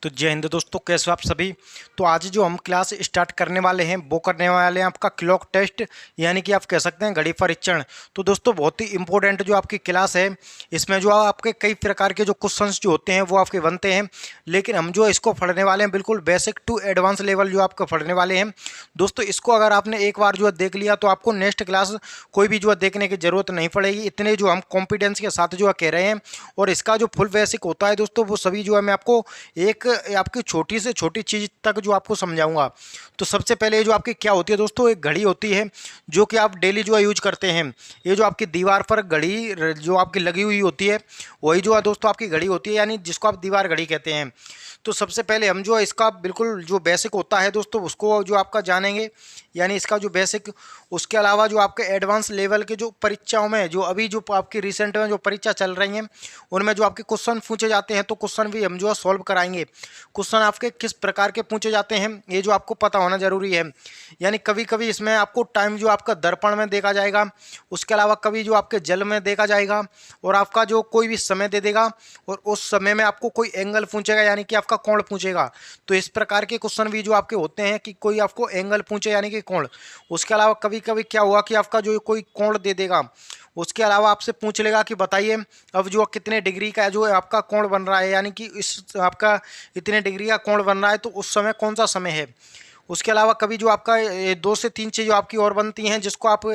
तो जय हिंद दोस्तों, कैसे हो आप सभी। तो आज जो हम क्लास स्टार्ट करने वाले हैं वो करने वाले हैं आपका क्लॉक टेस्ट, यानी कि आप कह सकते हैं घड़ी परीक्षण। तो दोस्तों बहुत ही इंपॉर्टेंट जो आपकी क्लास है, इसमें जो आपके कई प्रकार के जो क्वेश्चंस जो होते हैं वो आपके बनते हैं, लेकिन हम जो इसको पढ़ने वाले हैं बिल्कुल बेसिक टू एडवांस लेवल जो आपको पढ़ने वाले हैं। दोस्तों इसको अगर आपने एक बार जो है देख लिया तो आपको नेक्स्ट क्लास कोई भी जो है देखने की जरूरत नहीं पड़ेगी, इतने जो हम कॉन्फिडेंस के साथ जो है कह रहे हैं। और इसका जो फुल बेसिक होता है दोस्तों वो सभी जो है मैं आपको एक आपकी छोटी से छोटी चीज़ तक जो आपको समझाऊंगा। तो सबसे पहले ये जो आपकी क्या होती है दोस्तों, एक घड़ी होती है जो कि आप डेली जो है यूज करते हैं। ये जो आपकी दीवार पर घड़ी जो आपकी लगी हुई होती है वही जो है दोस्तों आपकी घड़ी होती है, यानी जिसको आप दीवार घड़ी कहते हैं। तो सबसे पहले हम जो है इसका बिल्कुल जो बेसिक होता है दोस्तों उसको जो आपका जानेंगे, यानी इसका जो बेसिक। उसके अलावा जो आपके एडवांस लेवल के जो परीक्षाओं में जो अभी जो आपकी रिसेंट में जो परीक्षा चल रही हैं उनमें जो आपके क्वेश्चन पूछे जाते हैं तो क्वेश्चन भी हम जो है सॉल्व कराएंगे। क्वेश्चन आपके किस प्रकार के पूछे जाते हैं ये जो आपको पता होना जरूरी है। यानी कभी कभी इसमें आपको टाइम जो आपका दर्पण में देखा जाएगा, उसके अलावा कभी जो आपके जल में देखा जाएगा, और आपका जो कोई भी समय दे देगा और उस समय में आपको कोई एंगल पूछेगा यानी कि आपका कोण पूछेगा। तो इस प्रकार के क्वेश्चन भी जो आपके होते हैं कि कोई आपको एंगल पूछे यानी कि कोण। उसके अलावा कभी कभी क्या हुआ कि आपका जो कोई कोण दे देगा, उसके अलावा आपसे पूछ लेगा कि बताइए अब जो कितने डिग्री का जो है आपका कोण बन रहा है, यानी कि इस आपका इतने डिग्री का कोण बन रहा है तो उस समय कौन सा समय है। उसके अलावा कभी जो आपका ये 2 से 3 चीज़ आपकी और बनती हैं जिसको आप,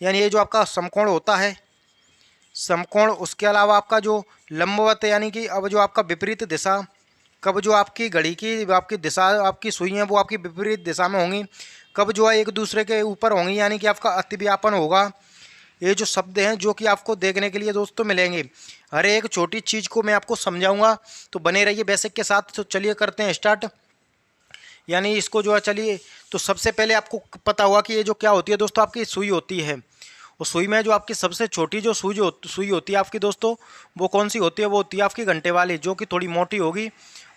यानी ये जो आपका समकोण होता है समकोण। उसके अलावा आपका जो लंबवत यानी कि अब जो आपका विपरीत दिशा, कब जो आपकी घड़ी की आपकी दिशा आपकी सुई है वो आपकी विपरीत दिशा में होंगी, कब जो है एक दूसरे के ऊपर होंगी यानी कि आपका अतिव्यापन होगा। ये जो शब्द हैं जो कि आपको देखने के लिए दोस्तों मिलेंगे। हर एक छोटी चीज़ को मैं आपको समझाऊंगा, तो बने रहिए बेसिक के साथ। तो चलिए करते हैं स्टार्ट, यानी इसको जो है चलिए। तो सबसे पहले आपको पता हुआ कि ये जो क्या होती है दोस्तों आपकी सुई होती है। और सुई में जो आपकी सबसे छोटी जो सुई होती है आपकी दोस्तों वो कौन सी होती है, वो होती है आपकी घंटे वाली, जो कि थोड़ी मोटी होगी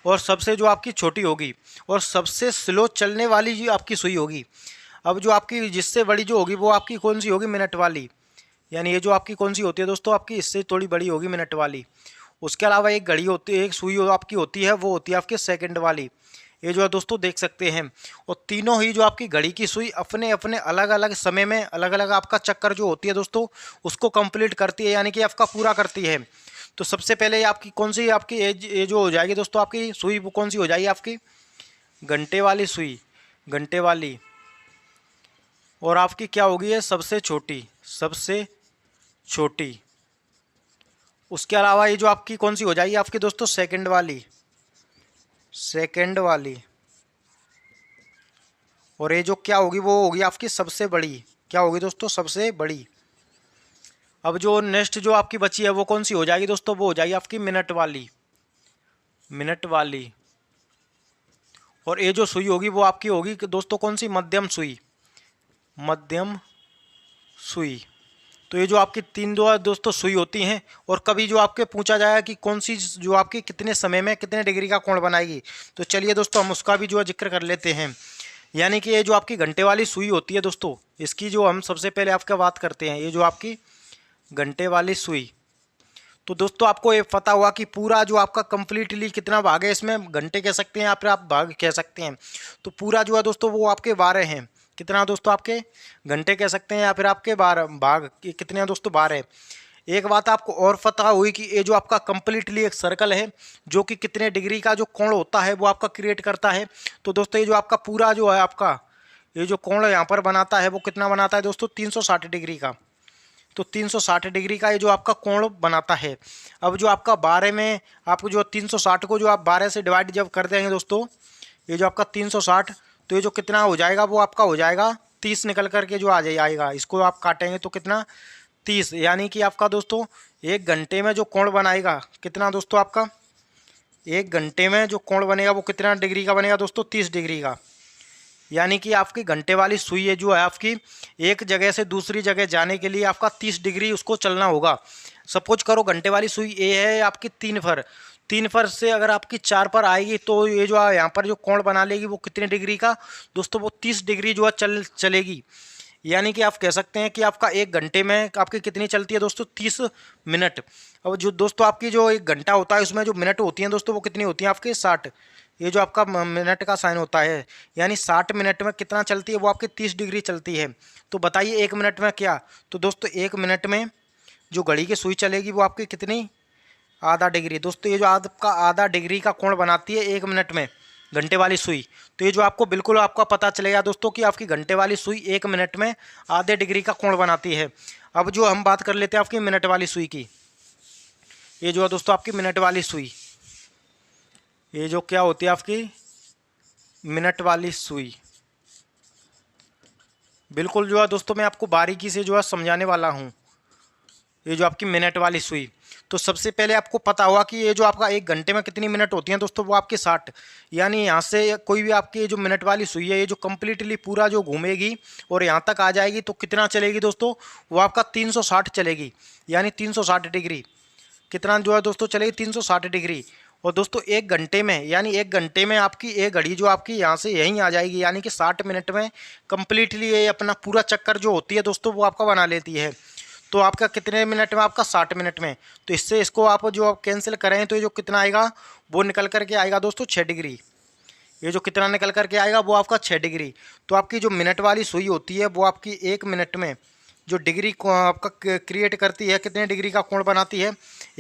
और सबसे जो आपकी छोटी होगी, और सबसे स्लो चलने वाली जो आपकी सुई होगी। अब जो आपकी जिससे बड़ी जो होगी वो आपकी कौन सी होगी, मिनट वाली। यानी ये जो आपकी कौन सी होती है दोस्तों आपकी इससे थोड़ी बड़ी होगी, मिनट वाली। उसके अलावा एक घड़ी होती है, एक सुई आपकी होती है वो होती है आपकी सेकंड वाली। ये जो है दोस्तों देख सकते हैं। और तीनों ही जो आपकी घड़ी की सुई अपने अपने अलग अलग समय में अलग अलग आपका चक्कर जो होती है दोस्तों उसको कंप्लीट करती है, यानी कि आपका पूरा करती है। तो सबसे पहले आपकी कौन सी आपकी ये जो हो जाएगी दोस्तों आपकी सुई वो कौन सी हो जाएगी आपकी, घंटे वाली सुई, घंटे वाली। और आपकी क्या होगी ये सबसे छोटी, सबसे छोटी। उसके अलावा ये जो आपकी कौन सी हो जाएगी आपकी दोस्तों, सेकंड वाली, सेकंड वाली। और ये जो क्या होगी वो होगी आपकी सबसे बड़ी, क्या होगी दोस्तों, सबसे बड़ी। अब जो नेक्स्ट जो आपकी बची है वो कौन सी हो जाएगी दोस्तों, वो हो जाएगी आपकी मिनट वाली, मिनट वाली। और ये जो सुई होगी वो आपकी होगी दोस्तों कौन सी, मध्यम सुई, मध्यम सुई। तो ये जो आपकी तीन दो दोस्तों सुई होती हैं। और कभी जो आपके पूछा जाएगा कि कौन सी जो आपकी कितने समय में कितने डिग्री का कोण बनाएगी, तो चलिए दोस्तों हम उसका भी जो है जिक्र कर लेते हैं। यानी कि ये जो आपकी घंटे वाली सुई होती है दोस्तों, इसकी जो हम सबसे पहले आपका बात करते हैं, ये जो आपकी घंटे वाली सुई। तो दोस्तों आपको ये पता हुआ कि पूरा जो आपका कंप्लीटली कितना भाग है, इसमें घंटे कह सकते हैं या फिर आप भाग कह सकते हैं। तो पूरा जो है दोस्तों वो आपके 12 हैं। कितना दोस्तों, आपके घंटे कह सकते हैं या फिर आपके 12 भाग कितने हैं दोस्तों, 12। एक बात आपको और पता हुई कि ये जो आपका कंप्लीटली एक सर्कल है जो कि कितने डिग्री का जो कोण होता है वो आपका क्रिएट करता है। तो दोस्तों ये जो आपका पूरा जो है आपका ये जो कोण यहाँ पर बनाता है वो कितना बनाता है दोस्तों, 360 डिग्री का। तो 360 डिग्री का ये जो आपका कोण बनाता है। अब जो आपका 12 में आपको जो 360 को जो आप 12 से डिवाइड जब कर देंगे दोस्तों, ये जो आपका 360, तो ये जो कितना हो जाएगा वो आपका हो जाएगा 30 निकल करके जो आ जाएगा। इसको आप काटेंगे तो कितना, 30। यानी कि आपका दोस्तों 1 घंटे में जो कोण बनाएगा कितना दोस्तों, आपका 1 घंटे में जो कोण बनेगा वो कितना डिग्री का बनेगा दोस्तों, 30 डिग्री का। यानी कि आपकी घंटे वाली सुई है जो है आपकी एक जगह से दूसरी जगह जाने के लिए आपका 30 डिग्री उसको चलना होगा। सपोज करो घंटे वाली सुई ए है आपकी 3 फर, 3 फर से अगर आपकी 4 पर आएगी तो ये जो है यहाँ पर जो कोण बना लेगी वो कितने डिग्री का दोस्तों, वो 30 डिग्री जो है चलेगी। यानी कि आप कह सकते हैं कि आपका 1 घंटे में आपकी कितनी चलती है दोस्तों, 30 मिनट। अब जो दोस्तों आपकी जो 1 घंटा होता है उसमें जो मिनट होती हैं दोस्तों वो कितनी होती हैं आपके, 60। ये जो आपका मिनट का साइन होता है, यानी 60 मिनट में कितना चलती है, वो आपकी 30 डिग्री चलती है। तो बताइए 1 मिनट में क्या। तो दोस्तों 1 मिनट में जो घड़ी की सुई चलेगी वो आपकी कितनी, आधा डिग्री। दोस्तों ये जो आपका आधा डिग्री का कोण बनाती है 1 मिनट में घंटे वाली सुई। तो ये जो आपको बिल्कुल आपका पता चलेगा दोस्तों कि आपकी घंटे वाली सुई 1 मिनट में आधे डिग्री का कोण बनाती है। अब जो हम बात कर लेते हैं आपकी मिनट वाली सुई की। ये जो है दोस्तों आपकी मिनट वाली सुई, ये जो क्या होती है आपकी मिनट वाली सुई, बिल्कुल जो है दोस्तों मैं आपको बारीकी से जो है समझाने वाला हूँ। ये जो आपकी मिनट वाली सुई, तो सबसे पहले आपको पता होगा कि ये जो आपका 1 घंटे में कितनी मिनट होती हैं दोस्तों, वो आपकी 60। यानी यहाँ से कोई भी आपकी जो मिनट वाली सुई है, ये जो कम्प्लीटली पूरा जो घूमेगी और यहाँ तक आ जाएगी तो कितना चलेगी दोस्तों, वो आपका 360 चलेगी। यानी 360 डिग्री कितना जो है दोस्तों चलेगी, 360 डिग्री। और दोस्तों 1 घंटे में, यानी 1 घंटे में आपकी एक घड़ी जो आपकी यहाँ से यहीं आ जाएगी, यानी कि 60 मिनट में कम्प्लीटली ये अपना पूरा चक्कर जो होती है दोस्तों वो आपका बना लेती है। तो आपका कितने मिनट में, आपका 60 मिनट में। तो इससे इसको आप जो आप कैंसिल करें तो ये जो कितना आएगा वो निकल करके आएगा दोस्तों 6 डिग्री। ये जो कितना निकल करके आएगा वो आपका 6 डिग्री। तो आपकी जो मिनट वाली सुई होती है वो आपकी 1 मिनट में जो डिग्री को आपका क्रिएट करती है, कितने डिग्री का कोण बनाती है,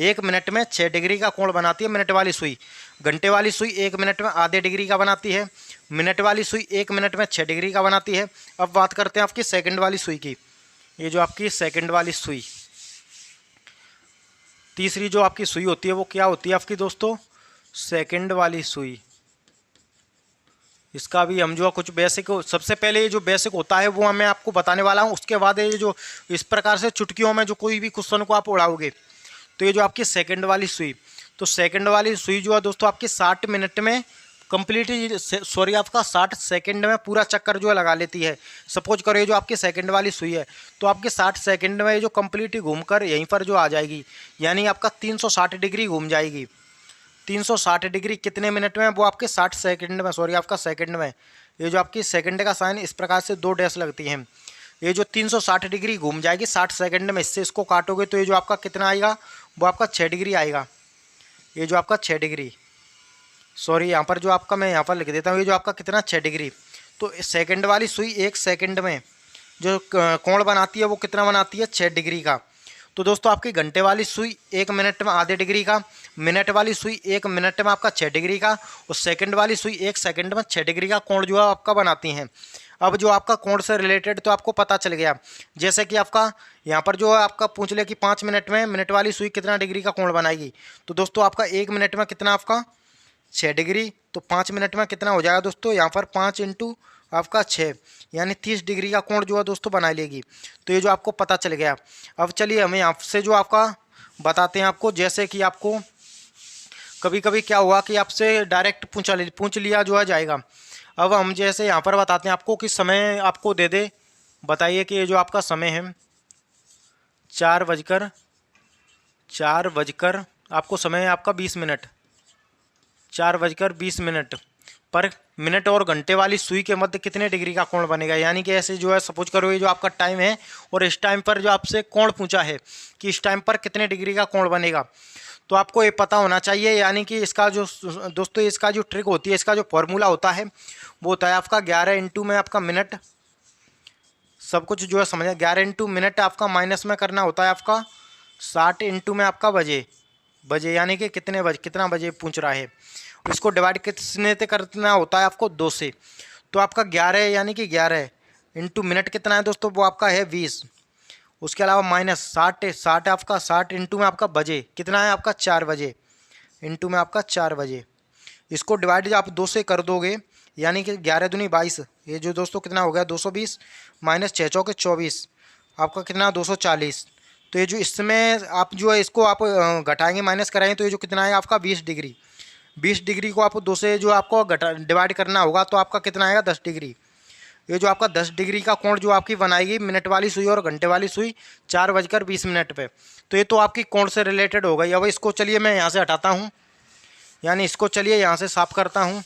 1 मिनट में 6 डिग्री का कोण बनाती है मिनट वाली सुई। घंटे वाली सुई 1 मिनट में आधे डिग्री का बनाती है, मिनट वाली सुई 1 मिनट में 6 डिग्री का बनाती है। अब बात करते हैं आपकी सेकंड वाली सुई की। ये जो आपकी सेकंड वाली सुई, तीसरी जो आपकी सुई होती है वो क्या होती है आपकी दोस्तों, सेकंड वाली सुई। इसका भी हम जो कुछ बेसिक, सबसे पहले ये जो बेसिक होता है वो मैं आपको बताने वाला हूँ। उसके बाद ये जो इस प्रकार से चुटकियों में जो कोई भी क्वेश्चन को आप उड़ाओगे। तो ये जो आपकी सेकंड वाली सुई, तो सेकंड वाली सुई जो है दोस्तों आपकी 60 मिनट में कंप्लीटली, सॉरी आपका 60 सेकंड में पूरा चक्कर जो है लगा लेती है। सपोज करो ये जो आपकी सेकंड वाली सुई है तो आपके 60 सेकंड में ये जो कंप्लीटली घूमकर यहीं पर जो आ जाएगी, यानी आपका 360 डिग्री घूम जाएगी। 360 डिग्री कितने मिनट में, वो आपके 60 सेकंड में, सॉरी आपका सेकंड में। ये जो आपकी सेकंड का साइन इस प्रकार से 2 डैश लगती हैं। ये जो 360 डिग्री घूम जाएगी 60 सेकंड में, इससे इसको काटोगे तो ये जो आपका कितना आएगा, वो आपका 6 डिग्री आएगा। ये जो आपका 6 डिग्री, सॉरी यहाँ पर जो आपका मैं यहाँ पर लिख देता हूँ, ये जो आपका कितना 6 डिग्री। तो सेकंड वाली सुई 1 सेकंड में जो कोण बनाती है वो कितना बनाती है, 6 डिग्री का। तो दोस्तों आपकी घंटे वाली सुई 1 मिनट में आधे डिग्री का, मिनट वाली सुई 1 मिनट में आपका 6 डिग्री का, और सेकंड वाली सुई 1 सेकंड में 6 डिग्री का कोण जो है आपका बनाती हैं। अब जो आपका कोण से रिलेटेड तो आपको पता चल गया। जैसे कि आपका यहाँ पर जो है आपका पूछ ले कि 5 मिनट में मिनट वाली सुई कितना डिग्री का कोण बनाएगी। तो दोस्तों आपका 1 मिनट में कितना, आपका 6 डिग्री। तो 5 मिनट में कितना हो जाएगा दोस्तों, यहाँ पर 5 इंटू आपका 6, यानी 30 डिग्री का कोण जो है दोस्तों बना लेगी। तो ये जो आपको पता चल गया। अब चलिए हमें यहाँ से जो आपका बताते हैं आपको, जैसे कि आपको कभी कभी क्या हुआ कि आपसे डायरेक्ट पूछ लिया जो है जाएगा। अब हम जैसे यहाँ पर बताते हैं आपको कि समय आपको दे दे, बताइए कि ये जो आपका समय है 4 बजकर आपको समय है आपका 20 मिनट, 4 बजकर 20 मिनट पर मिनट और घंटे वाली सुई के मध्य कितने डिग्री का कोण बनेगा। यानी कि ऐसे जो है सपोज करो ये जो आपका टाइम है और इस टाइम पर जो आपसे कोण पूछा है कि इस टाइम पर कितने डिग्री का कोण बनेगा, तो आपको ये पता होना चाहिए। यानी कि इसका जो दोस्तों इसका जो ट्रिक होती है, इसका जो फॉर्मूला होता है वो होता है आपका 11 इंटू में आपका मिनट, सब कुछ जो है समझ, 11 इंटू मिनट आपका माइनस में करना होता है आपका 60 इंटू में आपका बजे, यानी कि कितना बजे पूछ रहा है। इसको डिवाइड कितने से करना होता है आपको 2 से। तो आपका 11 यानी कि 11 इंटू मिनट कितना है दोस्तों, वो आपका है 20। उसके अलावा माइनस 60 आपका 60 इंटू में आपका बजे कितना है आपका 4 बजे, इंटू में आपका 4 बजे। इसको डिवाइड आप 2 से कर दोगे, यानी कि 11 दूनी 22, ये जो दोस्तों कितना हो गया 220, माइनस 6 चौके 24, आपका कितना 240। तो ये जो इसमें आप जो है इसको आप घटाएंगे माइनस कराएंगे तो ये जो कितना है आपका 20 डिग्री। 20 डिग्री को आप 2 से जो आपको डिवाइड करना होगा तो आपका कितना आएगा 10 डिग्री। ये जो आपका 10 डिग्री का कोण जो आपकी बनाएगी मिनट वाली सुई और घंटे वाली सुई 4 बजकर 20 मिनट पे। तो ये तो आपकी कोण से रिलेटेड हो गई। अब इसको चलिए मैं यहाँ से हटाता हूँ, यानी इसको चलिए यहाँ से साफ करता हूँ।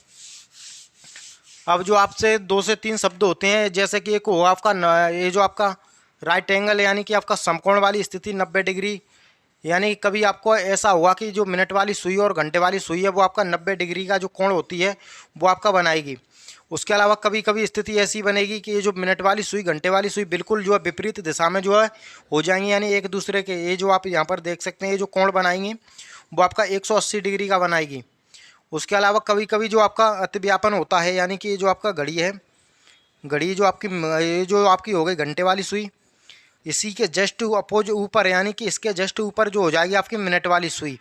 अब जो आपसे 2 से 3 शब्द होते हैं, जैसे कि एक हो आपका ये जो आपका राइट एंगल, यानी कि आपका समकोण वाली स्थिति 90 डिग्री, यानी कभी आपको ऐसा हुआ कि जो मिनट वाली सुई और घंटे वाली सुई है वो आपका 90 डिग्री का जो कोण होती है वो आपका बनाएगी। उसके अलावा कभी कभी स्थिति ऐसी बनेगी कि ये जो मिनट वाली सुई घंटे वाली सुई बिल्कुल जो है विपरीत दिशा में जो है हो जाएंगी, यानी एक दूसरे के, ये जो आप यहाँ पर देख सकते हैं ये जो कोण बनाएंगी वो आपका 180 डिग्री का बनाएगी। उसके अलावा कभी कभी जो आपका अतिव्यापन होता है, यानी कि ये जो आपका घड़ी है, घड़ी जो आपकी, ये जो आपकी हो गई घंटे वाली सुई, इसी के जस्ट अपोज ऊपर, यानी कि इसके जस्ट ऊपर जो हो जाएगी आपकी मिनट वाली सुई।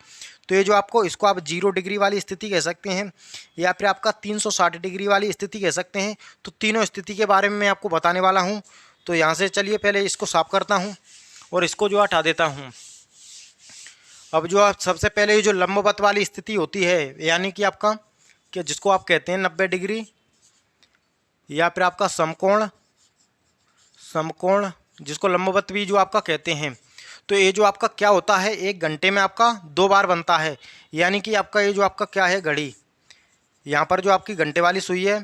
तो ये जो आपको, इसको आप 0 डिग्री वाली स्थिति कह सकते हैं या फिर आपका 360 डिग्री वाली स्थिति कह सकते हैं। तो तीनों स्थिति के बारे में मैं आपको बताने वाला हूँ। तो यहाँ से चलिए पहले इसको साफ करता हूँ और इसको जो हटा देता हूँ। अब जो आप सबसे पहले ये जो लंबवत वाली स्थिति होती है, यानी कि आपका, कि जिसको आप कहते हैं 90 डिग्री या फिर आपका समकोण, समकोण जिसको लंबवत भी जो आपका कहते हैं। तो ये जो आपका क्या होता है, 1 घंटे में आपका 2 बार बनता है। यानी कि आपका ये जो आपका क्या है घड़ी, यहाँ पर जो आपकी घंटे वाली सुई है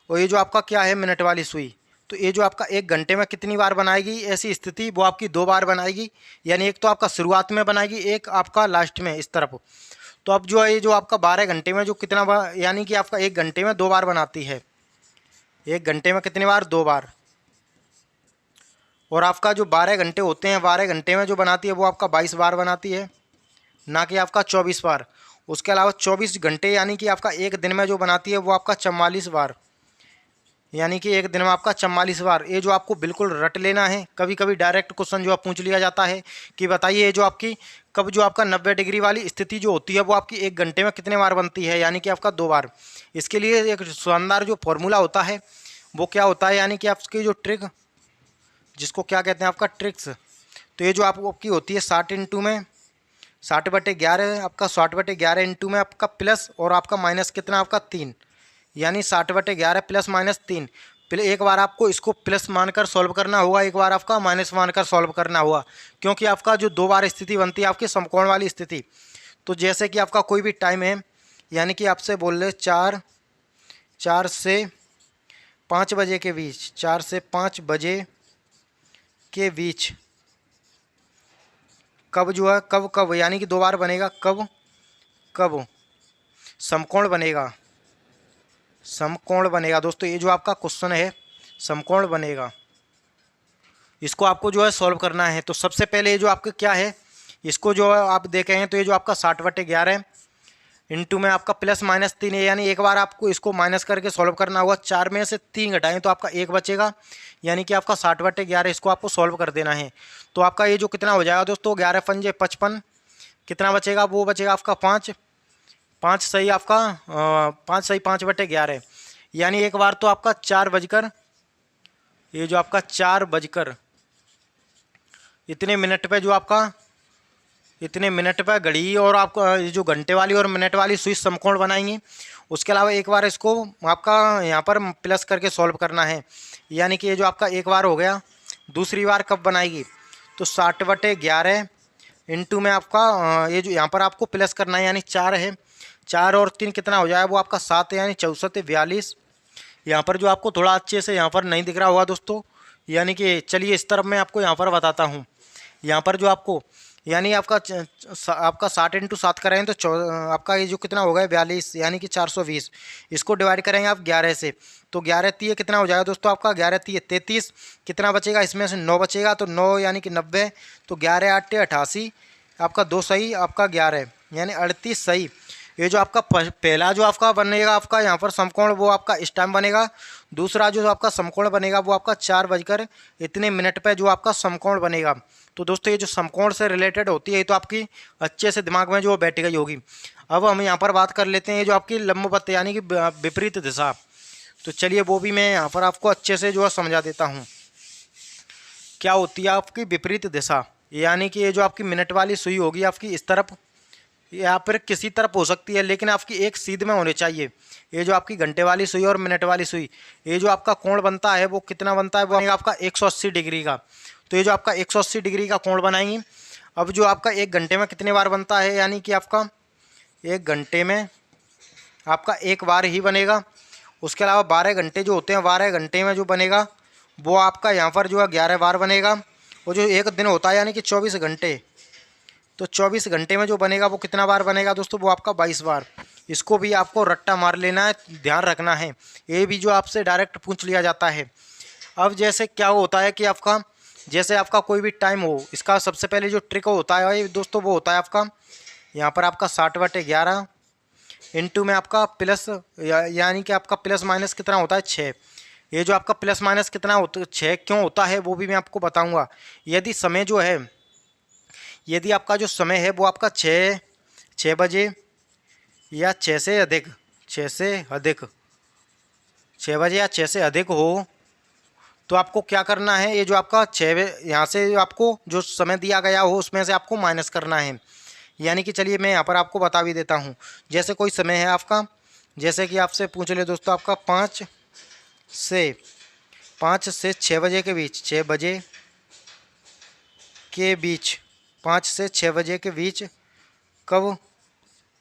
और ये जो आपका क्या है मिनट वाली सुई, तो ये जो आपका 1 घंटे में कितनी बार बनाएगी ऐसी स्थिति, वो आपकी 2 बार बनाएगी। यानी एक तो आपका शुरुआत में बनाएगी, एक आपका लास्ट में इस तरफ। तो अब जो है ये जो आपका 12 घंटे में जो कितना बार, यानी कि आपका 1 घंटे में 2 बार बनाती है। 1 घंटे में कितनी बार, 2 बार। और आपका जो 12 घंटे होते हैं, 12 घंटे में जो बनाती है वो आपका 22 बार बनाती है, ना कि आपका 24 बार। उसके अलावा 24 घंटे यानी कि आपका एक दिन में जो बनाती है वो आपका 44 बार, यानी कि एक दिन में आपका 44 बार। ये जो आपको बिल्कुल रट लेना है। कभी कभी डायरेक्ट क्वेश्चन जो आप पूछ लिया जाता है कि बताइए ये जो आपकी कब जो आपका 90 डिग्री वाली स्थिति जो होती है वो आपकी 1 घंटे में कितने बार बनती है, यानी कि आपका 2 बार। इसके लिए एक शानदार जो फॉर्मूला होता है वो क्या होता है, यानी कि आपकी जो ट्रिक, जिसको क्या कहते हैं आपका ट्रिक्स। तो ये जो आपकी होती है 60 इंटू में 60/11, आपका 60/11 इंटू में आपका प्लस और आपका माइनस कितना आपका 3, यानी 60/11 प्लस माइनस 3। एक बार आपको इसको प्लस मानकर सॉल्व करना होगा, एक बार आपका माइनस मानकर सॉल्व करना होगा, क्योंकि आपका जो 2 बार स्थिति बनती है आपकी समकोण वाली स्थिति। तो जैसे कि आपका कोई भी टाइम है, यानी कि आपसे बोल रहे 4 से 5 बजे के बीच, 4 से 5 बजे के बीच कब जो है, कब यानी कि 2 बार बनेगा, कब समकोण बनेगा, समकोण बनेगा। दोस्तों ये जो आपका क्वेश्चन है समकोण बनेगा, इसको आपको जो है सॉल्व करना है। तो सबसे पहले ये जो आपका क्या है, इसको जो है आप देखे हैं तो ये जो आपका 60/11 इंटू में आपका प्लस माइनस 3 है, यानी एक बार आपको इसको माइनस करके सॉल्व करना होगा। 4 में से 3 घटाएं तो आपका 1 बचेगा, यानी कि आपका 60/11 इसको आपको सॉल्व कर देना है। तो आपका ये जो कितना हो जाएगा दोस्तों, 11 पंजे 55, कितना बचेगा, वो बचेगा आपका 5 सही आपका 5 सही 5/11, यानी एक बार तो आपका 4 बजकर, ये जो आपका 4 बजकर इतने मिनट पे जो आपका, इतने मिनट पर घड़ी और आपका जो घंटे वाली और मिनट वाली सुई समकोण बनाएंगी। उसके अलावा एक बार इसको आपका यहाँ पर प्लस करके सॉल्व करना है, यानी कि ये जो आपका एक बार हो गया। दूसरी बार कब बनाएगी, तो 60/11 इंटू में आपका ये जो यहाँ पर आपको प्लस करना है, यानी 4 है, 4 और 3 कितना हो जाएगा, वो आपका 7 है, यानी 64 42। यहाँ पर जो आपको थोड़ा अच्छे से यहाँ पर नहीं दिख रहा होगा दोस्तों, यानी कि चलिए इस तरफ मैं आपको यहाँ पर बताता हूँ। यहाँ पर जो आपको, यानी आपका 60 इंटू 7 करेंगे तो आपका ये जो कितना हो गया 42, यानी कि 420। इसको डिवाइड करेंगे आप 11 से, तो 11 3 कितना हो जाएगा दोस्तों, आपका 11 3 33। कितना बचेगा, इसमें से 9 बचेगा, तो 9 यानी कि 90। तो 11 8 88, आपका 2 सही, आपका 11 यानी 38 सही। ये जो आपका पहला जो आपका बनेगा आपका यहाँ पर समकोण, वो आपका इस टाइम बनेगा। दूसरा जो आपका समकोण बनेगा वो आपका 4 बजकर इतने मिनट पे जो आपका समकोण बनेगा। तो दोस्तों ये जो समकोण से रिलेटेड होती है, ये तो आपकी अच्छे से दिमाग में जो बैठ गई होगी। अब हम यहाँ पर बात कर लेते हैं ये जो आपकी लंबवत यानी कि विपरीत दिशा। तो चलिए वो भी मैं यहाँ पर आपको अच्छे से जो है समझा देता हूँ। क्या होती है आपकी विपरीत दिशा, यानी कि ये जो आपकी मिनट वाली सुई होगी आपकी इस तरफ या फिर किसी तरफ हो सकती है, लेकिन आपकी एक सीध में होनी चाहिए। ये जो आपकी घंटे वाली सुई और मिनट वाली सुई, ये जो आपका कोण बनता है वो कितना बनता है, वो आपका 180 डिग्री का। तो ये जो आपका 180 डिग्री का कोण बनाएंगे। अब जो आपका 1 घंटे में कितने बार बनता है, यानी कि आपका 1 घंटे में आपका 1 बार ही बनेगा। उसके अलावा 12 घंटे जो होते हैं, 12 घंटे में जो बनेगा वो आपका यहाँ पर जो है 11 बार बनेगा। और जो एक दिन होता है यानी कि 24 घंटे, तो 24 घंटे में जो बनेगा वो कितना बार बनेगा दोस्तों, वो आपका 22 बार। इसको भी आपको रट्टा मार लेना है, ध्यान रखना है, ये भी जो आपसे डायरेक्ट पूछ लिया जाता है। अब जैसे क्या होता है कि आपका जैसे आपका कोई भी टाइम हो, इसका सबसे पहले जो ट्रिक होता है दोस्तों वो होता है आपका यहाँ पर आपका 60/11 इंटू में आपका प्लस यानी कि आपका प्लस माइनस कितना होता है 6। ये जो आपका प्लस माइनस कितना होता 6 क्यों होता है वो भी मैं आपको बताऊंगा। यदि समय जो है, यदि आपका जो समय है वो आपका 6 बजे या 6 से अधिक 6 से अधिक 6 बजे या 6 से अधिक हो, तो आपको क्या करना है, ये जो आपका 6 यहाँ से आपको जो समय दिया गया हो उसमें से आपको माइनस करना है। यानी कि चलिए मैं यहाँ पर आपको बता भी देता हूँ। जैसे कोई समय है आपका, जैसे कि आपसे पूछ ले दोस्तों आपका 5 से 6 बजे के बीच 6 बजे के बीच 5 से 6 बजे के बीच कब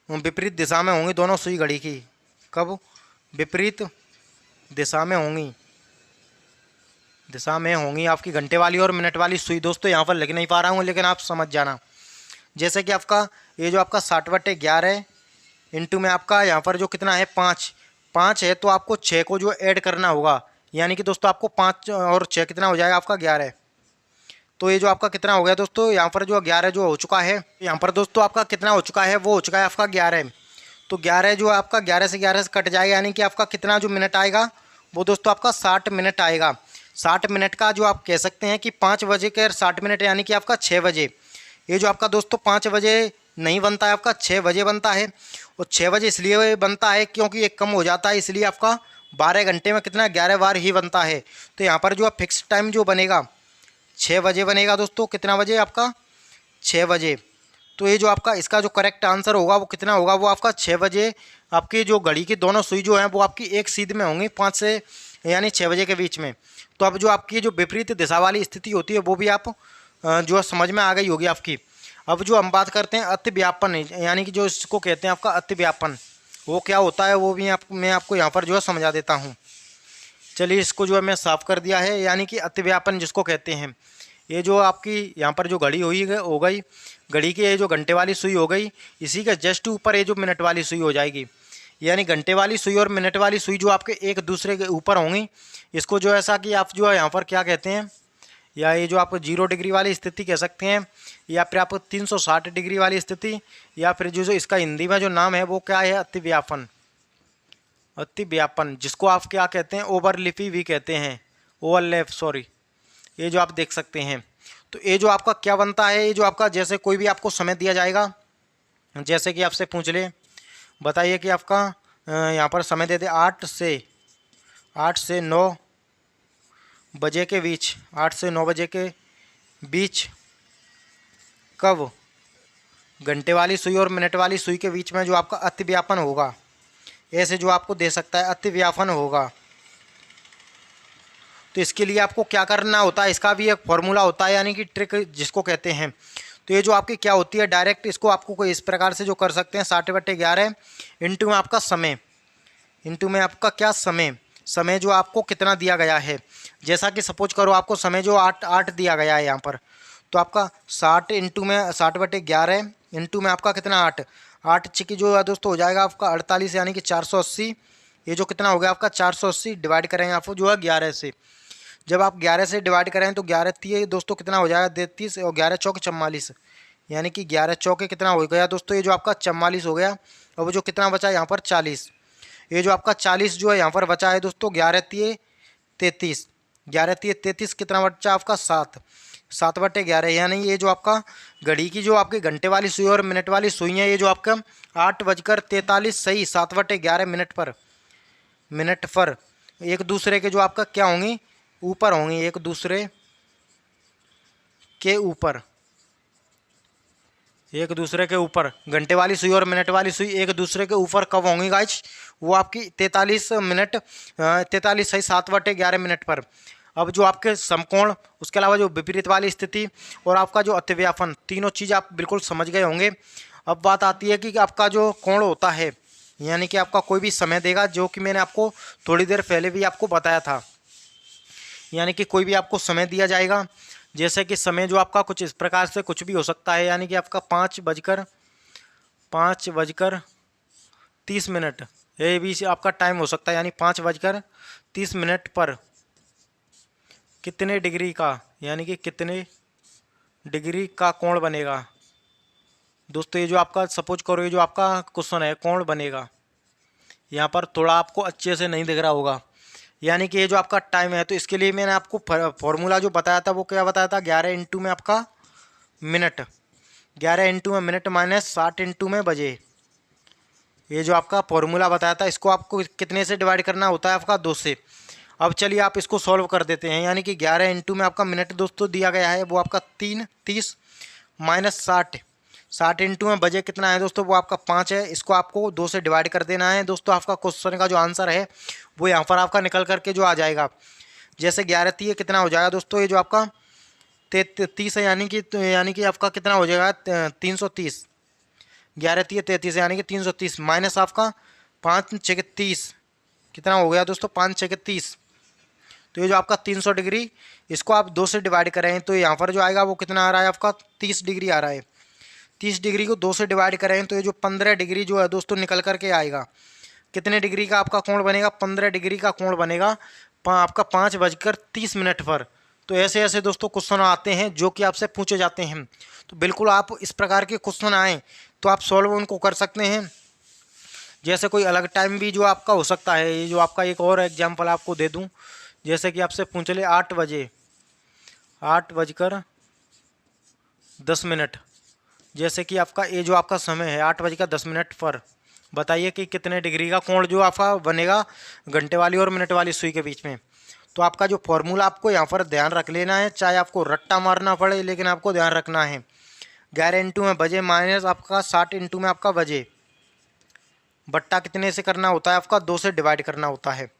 विपरीत दिशा में होंगी दोनों सुई घड़ी की, कब विपरीत दिशा में होंगी आपकी घंटे वाली और मिनट वाली सुई। दोस्तों यहाँ पर लिख नहीं पा रहा हूँ लेकिन आप समझ जाना। जैसे कि आपका ये जो आपका 60/11 इंटू में आपका यहाँ पर जो कितना है 5 है, तो आपको 6 को जो ऐड करना होगा, यानी कि दोस्तों आपको 5 और 6 कितना हो जाएगा आपका 11। तो ये जो आपका कितना हो गया दोस्तों, यहाँ पर जो 11 जो हो चुका है, यहाँ पर दोस्तों आपका कितना हो चुका है, वो हो चुका है आपका 11। तो 11 जो आपका 11 से कट जाएगा, यानी कि आपका कितना जो मिनट आएगा वो दोस्तों आपका 60 मिनट आएगा। 60 मिनट का जो आप कह सकते हैं कि 5 बजे के 60 मिनट यानी कि आपका 6 बजे। ये जो आपका दोस्तों 5 बजे नहीं बनता है, आपका 6 बजे बनता है। और 6 बजे इसलिए बनता है क्योंकि एक कम हो जाता है, इसलिए आपका 12 घंटे में कितना 11 बार ही बनता है। तो यहाँ पर जो फिक्स टाइम जो बनेगा 6 बजे बनेगा दोस्तों, कितना बजे आपका 6 बजे। तो ये जो आपका इसका जो करेक्ट आंसर होगा वो कितना होगा, वो आपका 6 बजे। आपकी जो घड़ी की दोनों सुई जो हैं वो आपकी एक सीध में होंगी 5 से यानी 6 बजे के बीच में। तो अब जो आपकी जो विपरीत दिशा वाली स्थिति होती है वो भी आप जो समझ में आ गई होगी आपकी। अब जो हम बात करते हैं अतिव्यापन, यानी कि जो इसको कहते हैं आपका अतिव्यापन, वो क्या होता है वो भी मैं आपको यहाँ पर जो है समझा देता हूँ। चलिए इसको जो है मैं साफ़ कर दिया है। यानी कि अतिव्यापन जिसको कहते हैं, ये जो आपकी यहाँ पर जो घड़ी हो गई, घड़ी की ये जो घंटे वाली सुई हो गई, इसी के जस्ट ऊपर ये जो मिनट वाली सुई हो जाएगी। यानी घंटे वाली सुई और मिनट वाली सुई जो आपके एक दूसरे के ऊपर होंगी, इसको जो ऐसा कि आप जो है यहाँ पर क्या कहते हैं, या ये जो आप 0 डिग्री वाली स्थिति कह सकते हैं, या फिर आप 360 डिग्री वाली स्थिति, या फिर जो इसका हिंदी में जो नाम है वो क्या है, अतिव्यापन। अतिव्यापन जिसको आप क्या कहते हैं, ओवरलिपी भी कहते हैं, ओवरलैप सॉरी। ये जो आप देख सकते हैं। तो ये जो आपका क्या बनता है, ये जो आपका जैसे कोई भी आपको समय दिया जाएगा, जैसे कि आपसे पूछ ले, बताइए कि आपका यहाँ पर समय दे दे 8 से 9 बजे के बीच, 8 से 9 बजे के बीच कब घंटे वाली सुई और मिनट वाली सुई के बीच में जो आपका अतिव्यापन होगा, ऐसे जो आपको दे सकता है अतिव्यापन होगा। तो इसके लिए आपको क्या करना होता है, इसका भी एक फॉर्मूला होता है, यानी कि ट्रिक जिसको कहते हैं। तो ये जो आपकी क्या होती है, डायरेक्ट इसको आपको कोई इस प्रकार से जो कर सकते हैं, 60/11 इंटू में आपका समय, इंटू में आपका क्या समय जो आपको कितना दिया गया है। जैसा कि सपोज करो आपको समय जो 8 दिया गया है यहाँ पर, तो आपका 60 इंटू में 60/11 इंटू में आपका कितना 8 चिकी जो है दोस्तों हो जाएगा आपका 48, यानी कि 480। ये जो कितना हो गया आपका 480 डिवाइड करेंगे आपको जो है 11 से। जब आप 11 से डिवाइड करें तो 11 3 दोस्तों कितना हो जाएगा 33, और 11 चौके 44, यानी कि 11 चौके कितना हो गया दोस्तों, ये जो आपका 44 हो गया। और वो जो कितना बचा यहाँ पर 40, ये जो आपका 40 जो है यहाँ पर बचा है दोस्तों, 11 3 33, 11 3 33 कितना बचा आपका 7/11। यानी ये जो आपका घड़ी की जो आपकी घंटे वाली सुई और मिनट वाली सुई है, ये जो आपका 8:43 सही 7/11 मिनट पर एक दूसरे के जो आपका क्या होंगी, ऊपर होंगी, एक दूसरे के ऊपर, एक दूसरे के ऊपर। घंटे वाली सुई और मिनट वाली सुई एक दूसरे के ऊपर कब होंगी गाइस, वो आपकी 43 मिनट 43 सही 7/11 मिनट पर। अब जो आपके समकोण, उसके अलावा जो विपरीत वाली स्थिति और आपका जो अतिव्यापन, तीनों चीज़ आप बिल्कुल समझ गए होंगे। अब बात आती है कि आपका जो कोण होता है, यानी कि आपका कोई भी समय देगा, जो कि मैंने आपको थोड़ी देर पहले भी आपको बताया था। यानी कि कोई भी आपको समय दिया जाएगा, जैसे कि समय जो आपका कुछ इस प्रकार से कुछ भी हो सकता है, यानी कि आपका 5:30 ये भी आपका टाइम हो सकता है, यानी 5:30 पर कितने डिग्री का, यानी कि कितने डिग्री का कोण बनेगा। दोस्तों ये जो आपका सपोज करो, ये जो आपका क्वेश्चन है कोण बनेगा, यहाँ पर थोड़ा आपको अच्छे से नहीं दिख रहा होगा, यानी कि ये जो आपका टाइम है, तो इसके लिए मैंने आपको फॉर्मूला जो बताया था वो क्या बताया था, 11 इंटू में आपका मिनट, 11 इंटू में मिनट माइनस 60 इंटू में बजे। ये जो आपका फॉर्मूला बताया था, इसको आपको कितने से डिवाइड करना होता है, आपका 2 से। अब चलिए आप इसको सॉल्व कर देते हैं, यानी कि 11 इंटू में आपका मिनट दोस्तों दिया गया है वो आपका 30 माइनस 60 इंटू में बजे कितना है दोस्तों, वो आपका 5 है। इसको आपको 2 से डिवाइड कर देना है दोस्तों। आपका क्वेश्चन का जो आंसर है वो यहाँ पर आपका निकल करके जो आ जाएगा, जैसे 11 3 कितना हो जाएगा दोस्तों, ये जो आपका 30 है, यानी कि आपका कितना हो जाएगा 330, 11 3 33 यानी कि 330 माइनस आपका 5 6 30 कितना हो गया दोस्तों, 5 6 30। तो ये जो आपका 300 डिग्री, इसको आप 2 से डिवाइड करें तो यहाँ पर जो आएगा वो कितना आ रहा है, आपका 30 डिग्री आ रहा है। 30 डिग्री को 2 से डिवाइड करें तो ये जो 15 डिग्री जो है दोस्तों निकल करके आएगा। कितने डिग्री का आपका कोण बनेगा, 15 डिग्री का कोण बनेगा आपका 5:30 पर। तो ऐसे ऐसे दोस्तों क्वेश्चन आते हैं जो कि आपसे पूछे जाते हैं। तो बिल्कुल आप इस प्रकार के क्वेश्चन आएँ तो आप सॉल्व उनको कर सकते हैं। जैसे कोई अलग टाइम भी जो आपका हो सकता है, ये जो आपका एक और एग्जाम्पल आपको दे दूँ, जैसे कि आपसे पूछ ले 8:10 जैसे कि आपका ये जो आपका समय है 8:10 पर, बताइए कि कितने डिग्री का कोण जो आपका बनेगा घंटे वाली और मिनट वाली सुई के बीच में। तो आपका जो फॉर्मूला आपको यहाँ पर ध्यान रख लेना है, चाहे आपको रट्टा मारना पड़े लेकिन आपको ध्यान रखना है। 11 इंटू में बजे माइनस आपका 60 इंटू में आपका बजे, बट्टा कितने से करना होता है, आपका 2 से डिवाइड करना होता है।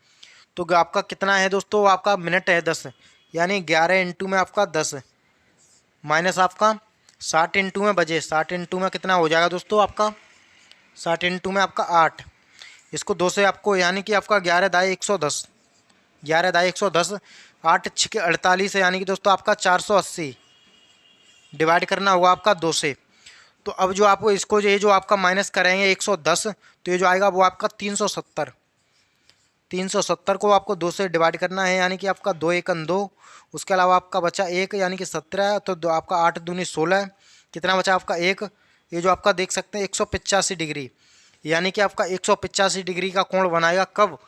तो आपका कितना है दोस्तों, आपका मिनट है 10, यानी 11 इंटू में आपका 10 माइनस आपका 60 इंटू में बजे, 60 इंटू में कितना हो जाएगा दोस्तों, आपका 60 इंटू में आपका 8। इसको 2 से आपको, यानी कि आपका 11 दाई 110, 11 दाई 110, 8 6 48 है, यानी कि दोस्तों आपका 480 डिवाइड करना होगा आपका 2 से। तो अब जो आपको इसको ये जो आपका माइनस करेंगे 110, तो ये जो आएगा वो आपका 370, 370 को आपको 2 से डिवाइड करना है, यानी कि आपका 2 1 2, उसके अलावा आपका बचा 1 यानी कि 17, तो आपका 8 दूनी 16, कितना बचा आपका 1। ये जो आपका देख सकते हैं 185 डिग्री, यानी कि आपका 185 डिग्री का कोण बनाएगा कब,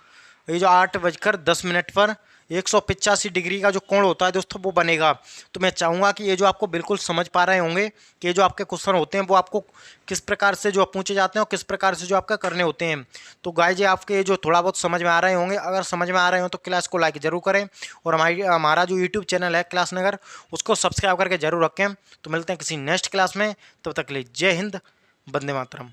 ये जो 8:10 पर 185 डिग्री का जो कोण होता है दोस्तों वो बनेगा। तो मैं चाहूँगा कि ये जो आपको बिल्कुल समझ पा रहे होंगे कि ये जो आपके क्वेश्चन होते हैं वो आपको किस प्रकार से जो पूछे जाते हैं और किस प्रकार से जो आपका करने होते हैं। तो गाइस ये आपके जो थोड़ा बहुत समझ में आ रहे होंगे, अगर समझ में आ रहे हो तो क्लास को लाइक जरूर करें और हमारा जो यूट्यूब चैनल है क्लास नगर उसको सब्सक्राइब करके जरूर रखें। तो मिलते हैं किसी नेक्स्ट क्लास में, तब तक के लिए जय हिंद, वंदे मातरम।